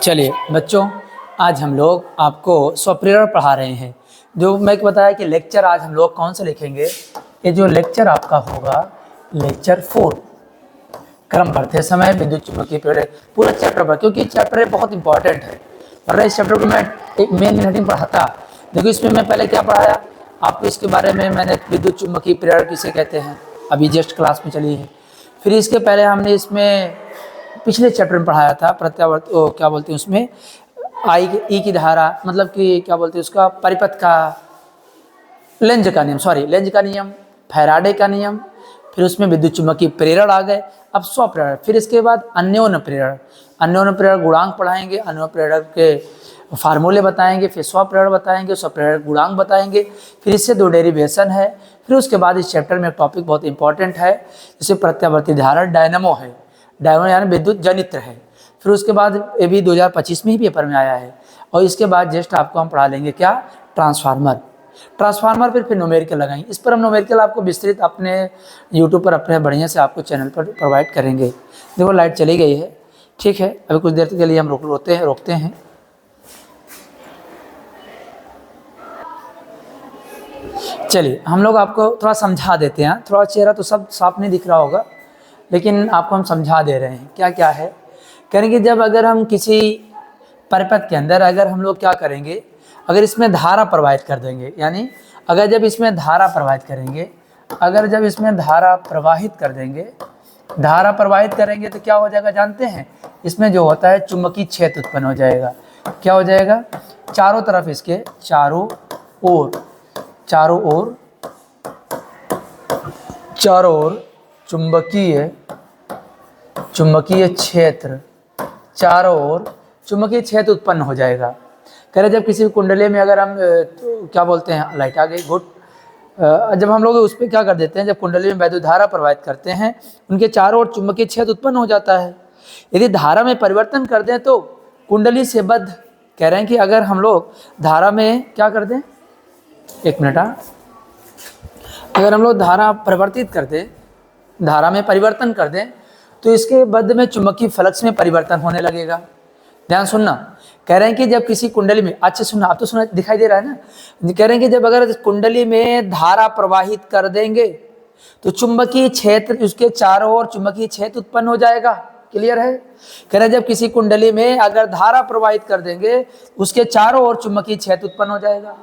चलिए बच्चों, आज हम लोग आपको स्वप्रेरणा पढ़ा रहे हैं। जो मैं बताया कि लेक्चर आज हम लोग कौन सा लिखेंगे, ये जो लेक्चर आपका होगा लेक्चर 4, क्रम बढ़ते समय विद्युत चुम्बकीय प्रेरण, पूरा चैप्टर पर, क्योंकि चैप्टर बहुत इंपॉर्टेंट है। वरना इस चैप्टर को मैं एक मेन हेडिंग पढ़ाता। देखो इसमें मैं पहले क्या पढ़ाया आपको, इसके बारे में मैंने विद्युत चुम्बकीय प्रेरण किसे कहते हैं अभी जस्ट क्लास में चली है। फिर इसके पहले हमने इसमें पिछले चैप्टर में पढ़ाया था प्रत्यावर्त, क्या बोलते हैं उसमें, ई की धारा, मतलब कि क्या बोलते हैं उसका, परिपथ का, लेंज का नियम, लेंज का नियम, फैराडे का नियम, फिर उसमें विद्युत चुम्बकीय प्रेरण आ गए। अब स्वप्रेरण, फिर इसके बाद अन्योन्य प्रेरण, अन्योन्य प्रेरण गुणांक पढ़ाएंगे, अन्योन्य प्रेरण के फार्मूले बताएंगे, फिर स्वप्रेरण बताएंगे, स्वप्रेरण गुणांक बताएंगे, फिर इससे 2 डेरिवेशन है। फिर उसके बाद इस चैप्टर में एक टॉपिक बहुत इंपॉर्टेंट है, जैसे प्रत्यावर्ती धारा, डायनमो है, डायनमो यानी विद्युत जनित्र है। फिर उसके बाद ये भी 2025 में ही पेपर में आया है। और इसके बाद जस्ट आपको हम पढ़ा लेंगे क्या, ट्रांसफार्मर, ट्रांसफार्मर फिर न्यूमेरिकल लगाएंगे। इस पर हम न्यूमेरिकल आपको विस्तृत अपने यूट्यूब पर अपने बढ़िया से आपको चैनल पर प्रोवाइड करेंगे। देखो लाइट चली गई है, ठीक है, अभी कुछ देर के लिए हम रोकते हैं। चलिए हम लोग आपको थोड़ा समझा देते हैं, थोड़ा चेहरा तो सब साफ नहीं दिख रहा होगा, लेकिन आपको हम समझा दे रहे हैं क्या क्या है। करेंगे जब अगर हम किसी परिपथ के अंदर अगर हम लोग क्या करेंगे, अगर इसमें धारा प्रवाहित कर देंगे, यानी अगर जब इसमें धारा प्रवाहित करेंगे, अगर जब इसमें धारा प्रवाहित कर देंगे, धारा प्रवाहित करेंगे तो क्या हो जाएगा जानते हैं, इसमें जो होता है चुंबकीय क्षेत्र उत्पन्न हो जाएगा। क्या हो जाएगा, चारों तरफ इसके चारों ओर चुंबकीय क्षेत्र, चारों ओर चुंबकीय क्षेत्र उत्पन्न हो जाएगा। कह रहे जब किसी कुंडली में अगर हम क्या बोलते हैं, लाइट आ गई, गुड, जब हम लोग उस पर क्या कर देते हैं, जब कुंडली में वैद्युत धारा प्रवाहित करते हैं, उनके चारों ओर चुंबकीय क्षेत्र उत्पन्न हो जाता है। यदि धारा में परिवर्तन कर दें तो कुंडली से बद्ध, कह रहे हैं कि अगर हम लोग धारा में क्या कर दें, एक मिनट, अगर हम लोग धारा परिवर्तित कर दें, धारा में परिवर्तन कर दें तो इसके बद्ध में चुंबकीय फ्लक्स में परिवर्तन होने लगेगा। ध्यान सुनना, कह रहे हैं कि जब किसी कुंडली में, अच्छे सुनना, आप तो सुना दिखाई दे रहा है ना, कह रहे हैं कि जब अगर कुंडली में धारा प्रवाहित कर देंगे तो चुंबकीय क्षेत्र, उसके चारों ओर चुंबकीय क्षेत्र उत्पन्न हो जाएगा। क्लियर है, कह रहे हैं जब किसी कुंडली में अगर धारा प्रवाहित कर देंगे उसके चारों ओर चुंबकीय क्षेत्र उत्पन्न हो जाएगा।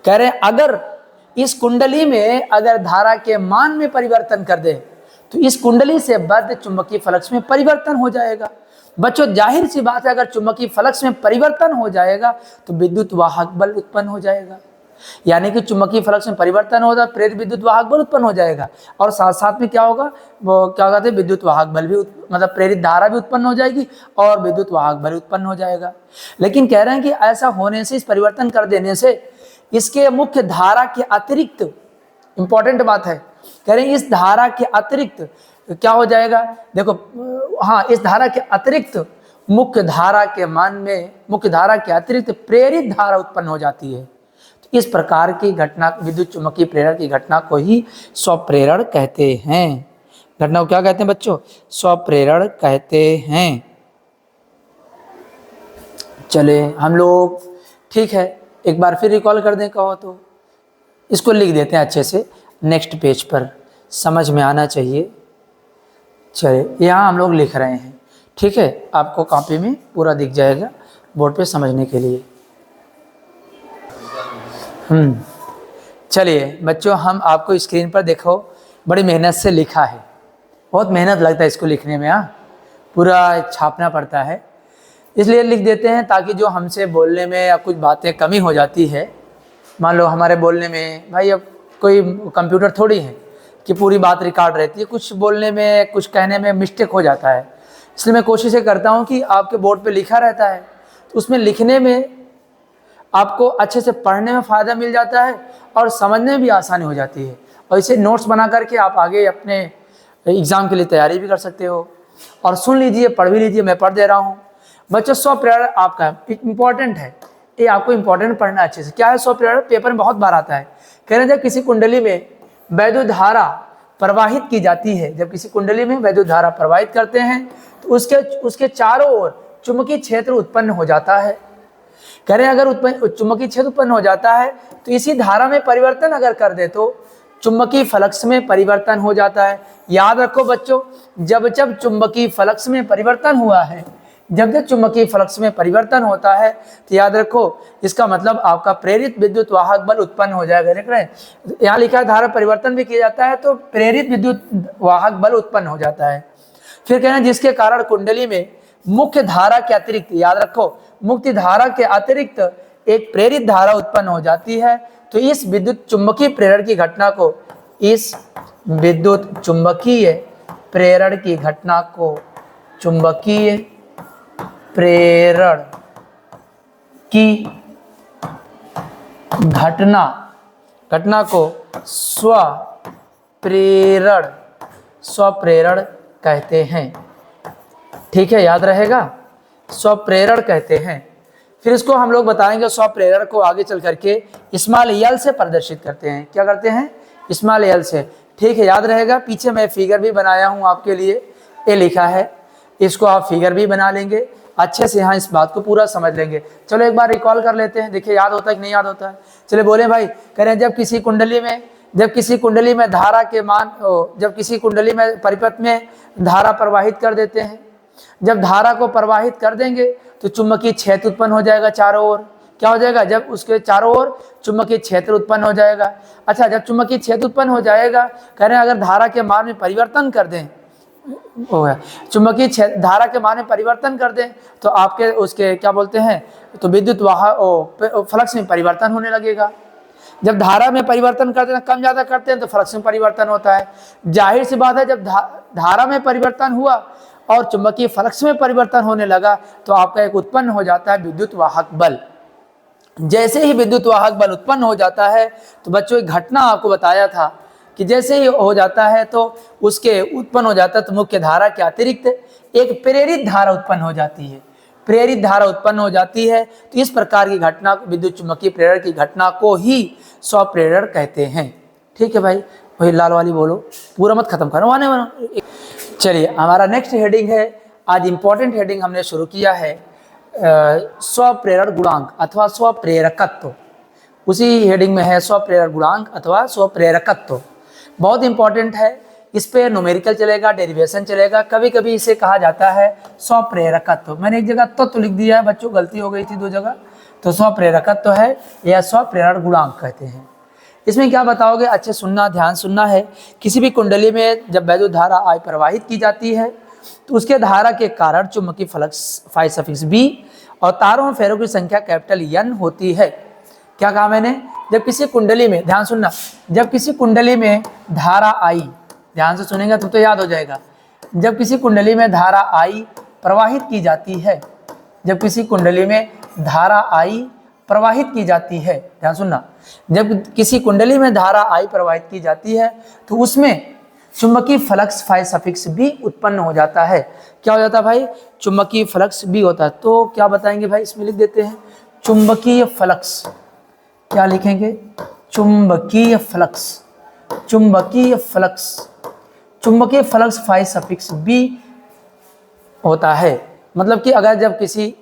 कह रहे हैं अगर इस कुंडली में अगर धारा के मान में परिवर्तन कर दे तो इस कुंडली से बद्ध चुंबकीय फ्लक्स में परिवर्तन हो जाएगा। बच्चों जाहिर सी बात है, अगर चुंबकीय फ्लक्स में परिवर्तन हो जाएगा तो विद्युत वाहक बल उत्पन्न हो जाएगा, यानी कि चुंबकीय फ्लक्स में परिवर्तन होगा, प्रेरित विद्युत वाहक बल उत्पन्न हो जाएगा। और साथ साथ में क्या होगा, वो क्या कहते हैं, विद्युत वाहक बल भी, मतलब प्रेरित धारा भी उत्पन्न हो जाएगी और विद्युत वाहक बल उत्पन्न हो जाएगा। लेकिन कह रहे हैं कि ऐसा होने से, इस परिवर्तन कर देने से, इसके मुख्य धारा के अतिरिक्त, इंपॉर्टेंट बात है, कह रहे हैं इस धारा के अतिरिक्त क्या हो जाएगा, देखो, हाँ, इस धारा के अतिरिक्त मुख्य धारा के मान में, मुख्य धारा के अतिरिक्त प्रेरित धारा उत्पन्न हो जाती है। तो इस प्रकार की घटना, विद्युत चुम्बकीय प्रेरण की घटना को ही स्वप्रेरण कहते हैं। घटना को क्या कहते हैं बच्चों, स्वप्रेरण कहते हैं। चले हम लोग, ठीक है, एक बार फिर रिकॉल कर दें कहो तो, इसको लिख देते हैं अच्छे से नेक्स्ट पेज पर, समझ में आना चाहिए। चलिए यहाँ हम लोग लिख रहे हैं, ठीक है, आपको कॉपी में पूरा दिख जाएगा बोर्ड पे समझने के लिए। चलिए बच्चों, हम आपको स्क्रीन पर देखो, बड़ी मेहनत से लिखा है, बहुत मेहनत लगता है इसको लिखने में, हाँ, पूरा छापना पड़ता है, इसलिए लिख देते हैं ताकि जो हमसे बोलने में या कुछ बातें कमी हो जाती है, मान लो हमारे बोलने में, भाई अब कोई कंप्यूटर थोड़ी है कि पूरी बात रिकॉर्ड रहती है, कुछ बोलने में, कुछ कहने में मिस्टेक हो जाता है। इसलिए मैं कोशिश ये करता हूँ कि आपके बोर्ड पे लिखा रहता है तो उसमें लिखने में आपको अच्छे से पढ़ने में फ़ायदा मिल जाता है और समझने में भी आसानी हो जाती है, और इसे नोट्स बना करके आप आगे अपने एग्ज़ाम के लिए तैयारी भी कर सकते हो। और सुन लीजिए, पढ़ भी लीजिए, मैं पढ़ दे रहा हूँ बच्चों। स्वप्रेरण आपका इंपॉर्टेंट है, ये आपको इंपॉर्टेंट पढ़ना अच्छे से। क्या है स्वप्रेरण, पेपर में बहुत बार आता है। कह रहे हैं जब किसी कुंडली में वैद्युत धारा प्रवाहित की जाती है, जब किसी कुंडली में वैद्युत धारा प्रवाहित करते हैं तो उसके चारों ओर चुंबकीय क्षेत्र उत्पन्न हो जाता है। कह रहे हैं अगर चुंबकीय क्षेत्र उत्पन्न हो जाता है तो इसी धारा में परिवर्तन अगर कर दे तो चुंबकीय फ्लक्स में परिवर्तन हो जाता है। याद रखो बच्चों, जब जब चुंबकीय फ्लक्स में परिवर्तन हुआ है, जब जब चुंबकीय फ्लक्स में परिवर्तन होता है तो याद रखो इसका मतलब आपका प्रेरित विद्युत वाहक बल उत्पन्न हो जाएगा। देख रहे हैं यहाँ लिखा है धारा परिवर्तन भी किया जाता है तो प्रेरित विद्युत वाहक बल उत्पन्न हो जाता है। फिर कहना जिसके कारण कुंडली में मुख्य धारा के अतिरिक्त, याद रखो मुख्य धारा के अतिरिक्त एक प्रेरित धारा उत्पन्न हो जाती है, तो इस विद्युत चुंबकीय प्रेरण की घटना को, इस विद्युत चुंबकीय प्रेरण की घटना को, चुंबकीय प्रेरण की घटना को स्वप्रेरण कहते हैं। ठीक है, याद रहेगा, स्वप्रेरण कहते हैं। फिर इसको हम लोग बताएंगे स्वप्रेरण को आगे चल करके स्मॉल एल से प्रदर्शित करते हैं। क्या करते हैं? स्मॉल एल से। ठीक है, याद रहेगा। पीछे मैं फिगर भी बनाया हूं आपके लिए, ये लिखा है, इसको आप फिगर भी बना लेंगे, अच्छे से यहाँ इस बात को पूरा समझ लेंगे। चलो एक बार रिकॉल कर लेते हैं, देखिए याद होता है कि नहीं याद होता है। चलिए बोले भाई, कह रहे हैं जब किसी कुंडली में धारा के मान, जब किसी कुंडली में परिपथ में धारा प्रवाहित कर देते हैं, जब धारा को प्रवाहित कर देंगे तो चुंबकीय क्षेत्र उत्पन्न हो जाएगा चारों ओर। क्या हो जाएगा? जब उसके चारों ओर चुंबकीय क्षेत्र उत्पन्न हो जाएगा। अच्छा, जब चुंबकीय क्षेत्र उत्पन्न हो जाएगा, कह रहे हैं अगर धारा के मान में परिवर्तन कर दें, चुंबकीय धारा के मान में परिवर्तन कर दें तो आपके उसके क्या बोलते हैं, तो विद्युत वाहक फ्लक्स में परिवर्तन होने लगेगा। जब धारा में परिवर्तन करते हैं, कम ज्यादा करते हैं तो फ्लक्स में परिवर्तन होता है। जाहिर सी बात है, जब धारा में परिवर्तन हुआ और चुंबकीय फ्लक्स में परिवर्तन होने लगा तो आपका एक उत्पन्न हो जाता है विद्युत वाहक बल। जैसे ही विद्युत वाहक बल उत्पन्न हो जाता है तो बच्चों एक घटना आपको बताया था कि जैसे ही हो जाता है तो उसके उत्पन्न हो जाता है तो मुख्य धारा के अतिरिक्त एक प्रेरित धारा उत्पन्न हो जाती है। प्रेरित धारा उत्पन्न हो जाती है तो इस प्रकार की घटना, विद्युत चुंबकीय प्रेरण की घटना को ही स्वप्रेरण कहते हैं। ठीक है भाई, वही लाल वाली बोलो, पूरा मत खत्म करो, आने वाला। चलिए हमारा नेक्स्ट हेडिंग है, आज इंपॉर्टेंट हेडिंग हमने शुरू किया है, स्वप्रेरण गुणांक अथवा स्वप्रेरकत्व। उसी हेडिंग में है स्वप्रेरण गुणांक अथवा स्वप्रेरकत्व। बहुत इंपॉर्टेंट है, इस पे न्यूमेरिकल चलेगा, डेरिवेशन चलेगा, कभी कभी इसे कहा जाता है स्वप्रेरकत्व। मैंने एक जगह तो लिख दिया है बच्चों, गलती हो गई थी 2 जगह, तो स्वप्रेरकत्व है या स्वप्रेरण गुणांक कहते हैं। इसमें क्या बताओगे? अच्छे सुनना, ध्यान सुनना है। किसी भी कुंडली में जब वैद्युत धारा आई प्रवाहित की जाती है तो उसके धारा के कारण चुंबकीय फ्लक्स φ और तारों में फेरों की संख्या कैपिटल N होती है। क्या कहा मैंने? जब किसी कुंडली में, ध्यान सुनना, जब किसी कुंडली में धारा आई, ध्यान से सुनेंगे तो याद हो जाएगा। जब किसी कुंडली में धारा आई प्रवाहित की जाती है, जब किसी कुंडली में धारा आई प्रवाहित की जाती है, ध्यान सुनना, जब किसी कुंडली में धारा आई प्रवाहित की जाती है तो उसमें चुंबकीय फ्लक्स φ उत्पन्न हो जाता है। क्या हो जाता है भाई? चुंबकीय फ्लक्स भी होता है। तो क्या बताएंगे भाई? इसमें लिख देते हैं चुंबकीय फ्लक्स। क्या लिखेंगे? चुंबकीय फ्लक्स। चुंबकीय फ्लक्स, चुंबकीय फ्लक्स φ होता है। मतलब कि अगर जब किसी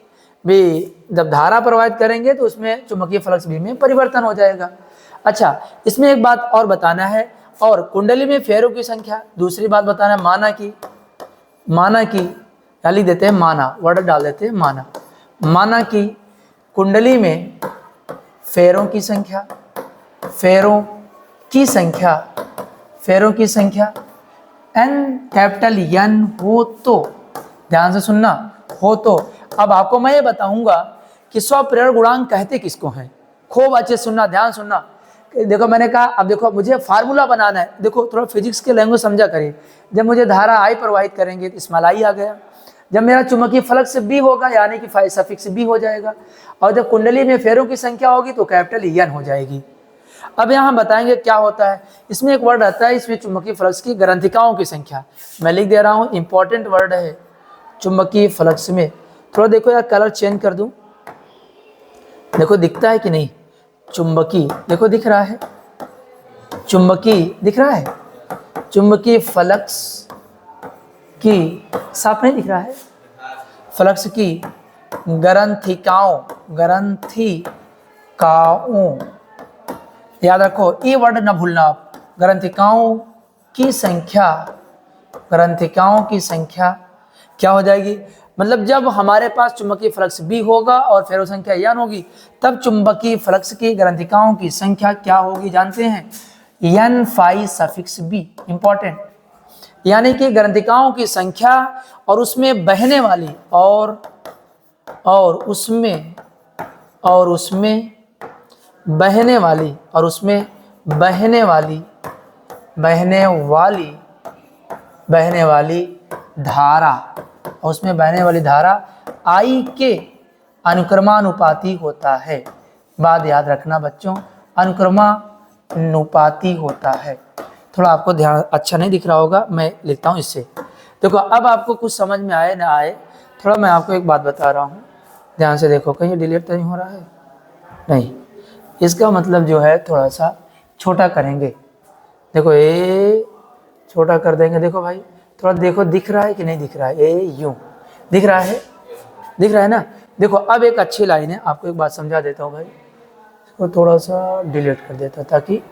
भी जब धारा प्रवाहित करेंगे तो उसमें चुंबकीय फ्लक्स भी में परिवर्तन हो जाएगा। अच्छा, इसमें एक बात और बताना है, और कुंडली में फेरों की संख्या, दूसरी बात बताना है माना की क्या लिख देते हैं? माना, वर्ड डाल देते हैं माना। माना कि कुंडली में फेरों की संख्या N हो तो, ध्यान से सुनना, हो तो। अब आपको मैं ये बताऊंगा कि स्वप्रेरण गुणांक कहते किसको हैं। खूब अच्छे सुनना, ध्यान सुनना। देखो मैंने कहा, अब देखो मुझे फार्मूला बनाना है। देखो थोड़ा फिजिक्स के लैंग्वेज समझा करिए। जब मुझे धारा आई प्रवाहित करेंगे तो स्मॉल आई आ गया। जब मेरा चुंबकीय फ्लक्स भी होगा यानी कि φ हो जाएगा, और जब कुंडली में फेरों की संख्या होगी तो कैपिटल N हो जाएगी। अब यहाँ हम बताएंगे क्या होता है। इसमें एक वर्ड आता है, इसमें चुंबकीय फ्लक्स की ग्रंथिकाओं की संख्या, मैं लिख दे रहा हूँ, इंपॉर्टेंट वर्ड है चुंबकीय फ्लक्स में। थोड़ा देखो यार, कलर चेंज कर दूं, देखो दिखता है कि नहीं? चुंबकीय, देखो दिख रहा है, चुंबकीय दिख रहा है, चुंबकीय फ्लक्स की, साफ नहीं दिख रहा है, फ्लक्स की ग्रंथिकाओं, याद रखो ये वर्ड ना भूलना आप, ग्रंथिकाओं की संख्या, ग्रंथिकाओं की संख्या क्या हो जाएगी, मतलब जब हमारे पास चुंबकीय फ्लक्स B होगा और फेरो संख्या n होगी, तब चुंबकीय फ्लक्स की ग्रंथिकाओं की संख्या क्या होगी जानते हैं, n phi suffix B, important, यानी कि ग्रंथिकाओं की संख्या और उसमें बहने वाली और उसमें बहने वाली धारा, और उसमें बहने वाली धारा I के अनुक्रमानुपाती होता है। बात याद रखना बच्चों, अनुक्रमानुपाती होता है। थोड़ा आपको ध्यान अच्छा नहीं दिख रहा होगा, मैं लिखता हूँ इससे। देखो अब आपको कुछ समझ में आए ना आए, थोड़ा मैं आपको एक बात बता रहा हूँ, ध्यान से देखो, कहीं डिलीट तो नहीं हो रहा है, नहीं, इसका मतलब जो है थोड़ा सा छोटा करेंगे। देखो ये छोटा कर देंगे, देखो भाई थोड़ा देखो दिख रहा है कि नहीं दिख रहा है, ये यूं दिख रहा है ना। देखो अब एक अच्छी लाइन है, आपको एक बात समझा देता हूँ भाई, इसको थोड़ा सा डिलीट कर देता ताकि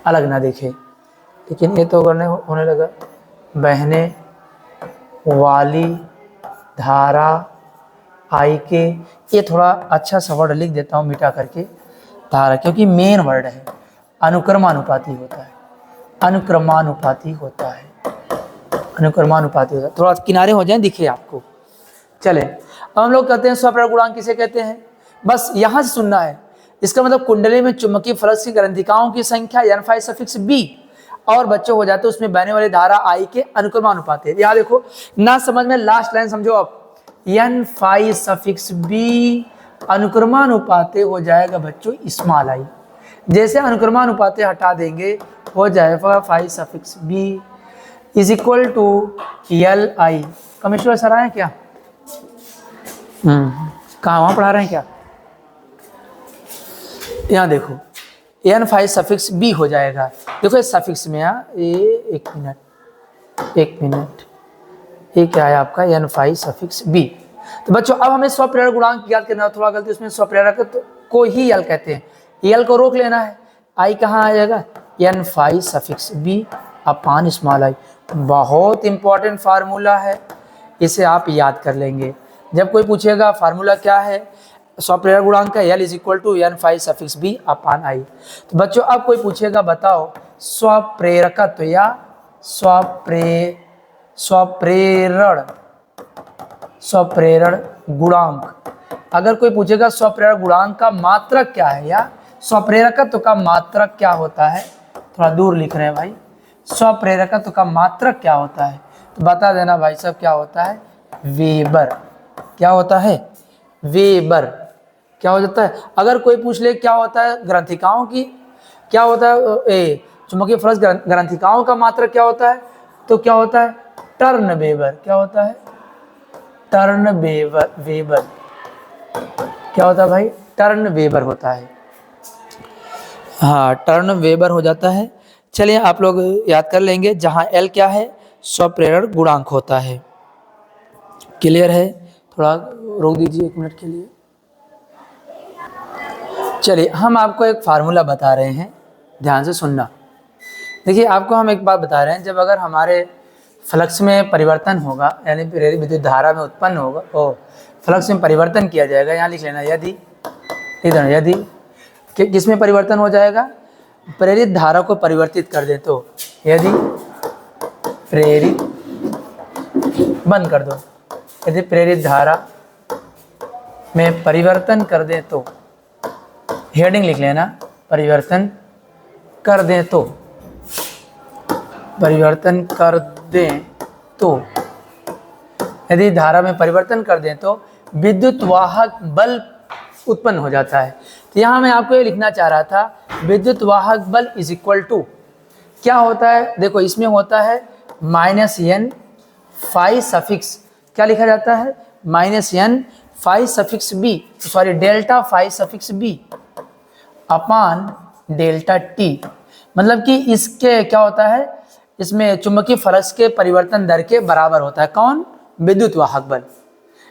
अलग ना दिखे, लेकिन ये तो करने होने लगा, बहने वाली धारा I के, ये थोड़ा अच्छा सा वर्ड लिख देता हूँ मिटा करके, धारा, क्योंकि मेन वर्ड है, अनुक्रमानुपाती होता है, थोड़ा किनारे हो जाए दिखे आपको। चले अब हम लोग कहते हैं स्वप्रेरक गुणांक किसे कहते हैं, बस यहाँ से सुनना है, इसका मतलब कुंडली में चुंबकीय फ्लक्स की ग्रंथिकाओं की संख्या n phi सफिक्स B और बच्चों हो जाते उसमें बहने वाली धारा I के अनुक्रमानुपाती। यहाँ देखो ना समझ में, लास्ट लाइन समझो आप, n phi सफिक्स B अनुक्रमानुपाती हो जाएगा बच्चों स्मॉल I, जैसे अनुक्रमानुपाती हटा देंगे हो जाएगा phi suffix B is equal to LI। Kameshwar sir आए क्या? कहाँ वहाँ पढ़ा रहे हैं क्या? यहाँ देखो n phi सफिक्स B हो जाएगा, देखो इस सफिक्स में ये एक मिनट ये क्या है आपका n phi सफिक्स B। तो बच्चों अब हमें स्वप्रेरक गुणांक याद करना, थोड़ा गलती उसमें स्वप्रेरक को ही L कहते हैं, L को रोक लेना है, I कहाँ आ जाएगा n phi suffix B upon small I। बहुत इंपॉर्टेंट फार्मूला है, इसे आप याद कर लेंगे। जब कोई पूछेगा फार्मूला क्या है स्वप्रेरक गुणांक का, L is equal to n phi suffix B upon I। तो बच्चों अब कोई पूछेगा बताओ स्वप्रेरकत्व या स्वप्रेरण गुणांक, अगर कोई पूछेगा स्वप्रेरक गुणांक का मात्रक क्या है या स्वप्रेरकत्व का मात्रक क्या होता है, थोड़ा दूर लिख रहे हैं भाई, स्वप्रेरकत्व का मात्रक क्या होता है, तो बता देना भाई साहब क्या होता है, वेबर। क्या होता है? वेबर। क्या हो जाता है? अगर कोई पूछ ले क्या होता है ग्रंथिकाओं की, क्या होता है चुंबकीय फ्लक्स ग्रंथिकाओं का मात्रक क्या होता है, तो क्या होता है टर्न वेबर। क्या होता है? Turn weber. क्या होता है भाई? टर्न वेबर होता है, हाँ टर्न वेबर हो जाता है। चलिए आप लोग याद कर लेंगे, जहाँ L क्या है स्वप्रेरण गुणांक होता है। क्लियर है? थोड़ा रोक दीजिए 1 मिनट के लिए। चलिए हम आपको एक फार्मूला बता रहे हैं, ध्यान से सुनना। देखिए आपको हम एक बात बता रहे हैं, जब अगर हमारे फ्लक्स में परिवर्तन होगा यानी प्रेरित विद्युत धारा में उत्पन्न होगा, फ्लक्स में परिवर्तन किया जाएगा, यहाँ लिख लेना यदि किस में परिवर्तन हो जाएगा, प्रेरित धारा को परिवर्तित कर दे तो, यदि प्रेरित बंद कर दो, यदि प्रेरित धारा में परिवर्तन कर दे तो, हेडिंग लिख लेना, परिवर्तन कर दे तो, परिवर्तन कर दें तो, यदि धारा में परिवर्तन कर दें तो विद्युत वाहक बल उत्पन्न हो जाता है। तो यहाँ मैं आपको ये लिखना चाह रहा था, विद्युत वाहक बल इज इक्वल टू क्या होता है, देखो इसमें होता है -n phi सफिक्स, क्या लिखा जाता है -n phi suffix B, sorry delta phi suffix B अपान डेल्टा T। मतलब कि इसके क्या होता है, इसमें चुंबकीय फ्लक्स के परिवर्तन दर के बराबर होता है। कौन? विद्युत वाहक बल।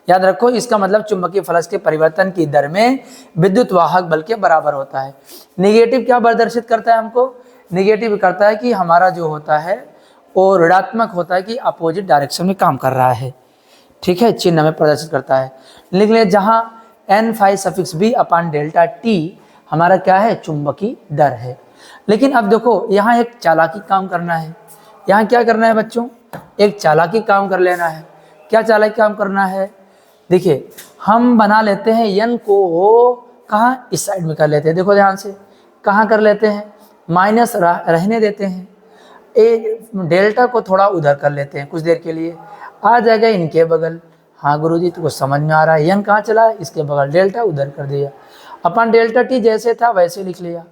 याद रखो, इसका मतलब चुंबकीय फ्लक्स के परिवर्तन की दर में विद्युत वाहक बल के बराबर होता है। नेगेटिव क्या प्रदर्शित करता है हमको? नेगेटिव करता है कि हमारा जो होता है वो ऋणात्मक होता है कि अपोजिट डायरेक्शन में काम कर रहा है। ठीक है, चिन्ह में प्रदर्शित करता है। लिख ले, जहां n phi सफिक्स b अपान डेल्टा t हमारा क्या है? चुंबकीय दर है। लेकिन अब देखो, यहाँ एक चालाकी काम करना है। यहाँ क्या करना है बच्चों? एक चालाकी काम कर लेना है। क्या चालाकी काम करना है? देखिए, हम बना लेते हैं n को कहाँ? इस साइड में कर लेते हैं। देखो ध्यान से, कहाँ कर लेते हैं? माइनस रहने देते हैं। डेल्टा को थोड़ा उधर कर लेते हैं कुछ देर के लिए, आ जाएगा इनके बगल। हाँ गुरुजी, तुमको समझ में आ रहा है। n कहाँ चला है? इसके बगल। डेल्टा उधर कर दिया, अपन डेल्टा t जैसे था वैसे लिख लिया।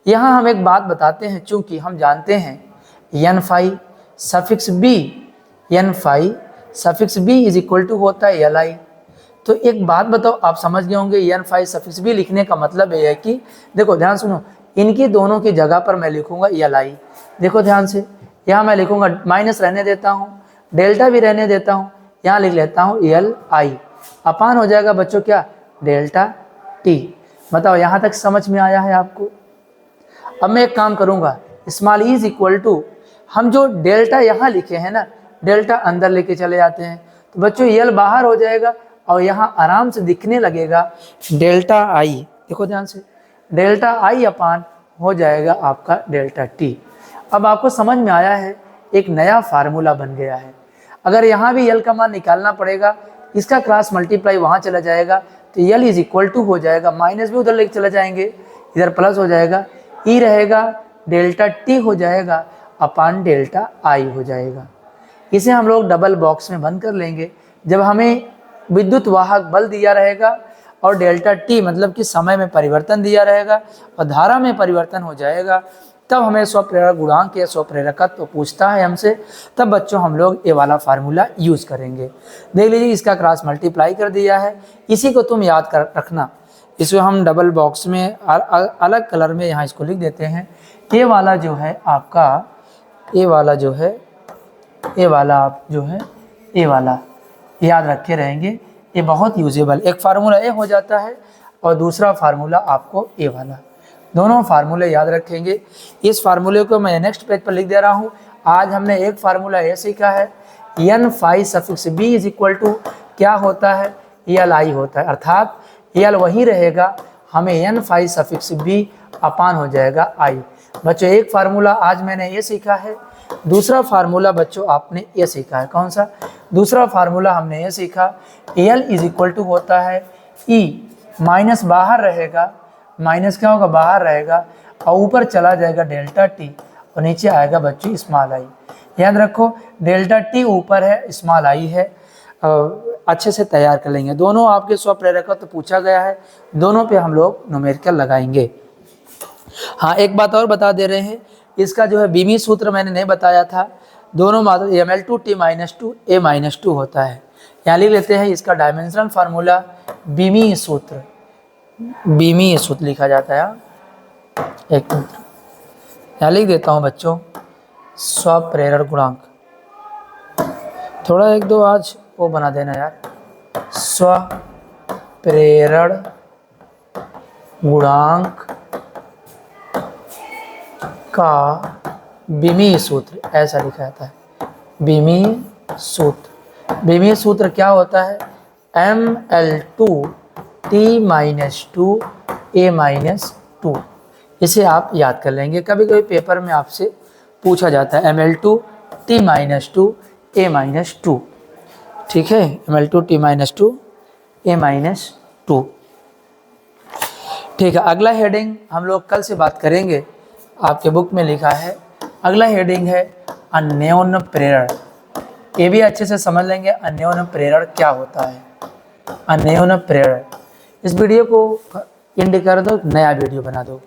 यहाँ हम एक बात बताते हैं, चूंकि हम जानते हैं n phi suffix b is equal to होता है li। तो एक बात बताओ, आप समझ गए होंगे n phi सफिक्स b लिखने का मतलब ये है कि देखो ध्यान सुनो, इनकी दोनों की जगह पर मैं लिखूंगा li। देखो ध्यान से, यहाँ मैं लिखूंगा, माइनस रहने देता हूँ, डेल्टा भी रहने देता हूँ, यहाँ लिख लेता हूँ li। अपान हो जाएगा बच्चों क्या? Delta t। बताओ यहाँ तक समझ में आया है आपको? अब मैं एक काम करूँगा, small E is equal to, हम जो डेल्टा यहाँ लिखे हैं ना, डेल्टा अंदर लेके चले जाते हैं, तो बच्चों यल बाहर हो जाएगा और यहाँ आराम से दिखने लगेगा डेल्टा आई। देखो ध्यान से, डेल्टा आई अपान हो जाएगा आपका डेल्टा टी। अब आपको समझ में आया है, एक नया फार्मूला बन गया है। अगर यहाँ भी यल का मान निकालना पड़ेगा, इसका क्रॉस मल्टीप्लाई वहाँ चला जाएगा, तो यल इज इक्वल टू हो जाएगा, माइनस भी उधर लेके चला जाएंगे, इधर प्लस हो जाएगा, ई रहेगा, डेल्टा टी हो जाएगा अपान डेल्टा आई हो जाएगा। इसे हम लोग डबल बॉक्स में बंद कर लेंगे। जब हमें विद्युत वाहक बल दिया रहेगा और डेल्टा टी मतलब कि समय में परिवर्तन दिया रहेगा और धारा में परिवर्तन हो जाएगा, तब हमें स्वप्रेरक गुणांक या स्वप्रेरकत्व तो पूछता है हमसे, तब बच्चों हम लोग ये वाला फार्मूला यूज़ करेंगे। देख लीजिए, इसका क्रॉस मल्टीप्लाई कर दिया है, इसी को तुम याद कर रखना। इसको हम डबल बॉक्स में अलग कलर में यहाँ इसको लिख देते हैं। ये वाला जो है आपका, ये वाला जो है, ये वाला आप जो है, ये वाला याद रखे रहेंगे, ये बहुत यूजेबल। एक फार्मूला ए हो जाता है और दूसरा फार्मूला आपको ए वाला, दोनों फार्मूले याद रखेंगे। इस फार्मूले को मैं नेक्स्ट पेज पर लिख दे रहा हूँ। आज हमने एक फार्मूला ए सीखा है, n phi suffix b is equal to क्या होता है? li होता है, अर्थात यल वही रहेगा, हमें n phi सफिक्स b अपान हो जाएगा i। बच्चों एक फार्मूला आज मैंने ये सीखा है, दूसरा फार्मूला बच्चों आपने ये सीखा है। कौन सा? दूसरा फार्मूला हमने ये सीखा, एल इज इक्वल टू होता है ई, माइनस बाहर रहेगा, माइनस क्या होगा? बाहर रहेगा, और ऊपर चला जाएगा डेल्टा टी और नीचे आएगा बच्चों स्मॉल आई। याद रखो, डेल्टा टी ऊपर है, स्मॉल आई है। अच्छे से तैयार कर लेंगे। दोनों आपके स्वप्रेरक तो पूछा गया है, दोनों पे हम लोग न्यूमेरिकल लगाएंगे। हाँ, एक बात और बता दे रहे हैं, इसका जो है बीमी सूत्र मैंने नहीं बताया था, दोनों मात्रा ml2t-2 a-2 होता है। यहाँ लिख लेते हैं इसका डायमेंशनल फार्मूला, बीमी सूत्र लिखा जाता है। एक मिनट यहाँ लिख देता हूँ बच्चों, स्वप्रेरण गुणांक, थोड़ा एक दो आज वो बना देना यार, स्वप्रेरण गुणांक का बीमी सूत्र ऐसा लिखा जाता है। बीमी सूत्र क्या होता है? ml2t-2 a-2। इसे आप याद कर लेंगे, कभी कभी पेपर में आपसे पूछा जाता है ml2t-2 a-2। ठीक है, ml2t-2 a-2। ठीक है, अगला हेडिंग हम लोग कल से बात करेंगे। आपके बुक में लिखा है, अगला हेडिंग है अन्योन्य प्रेरण। ये भी अच्छे से समझ लेंगे, अन्योन्य प्रेरण क्या होता है। अन्योन्य प्रेरण, इस वीडियो को एंड कर दो, नया वीडियो बना दो।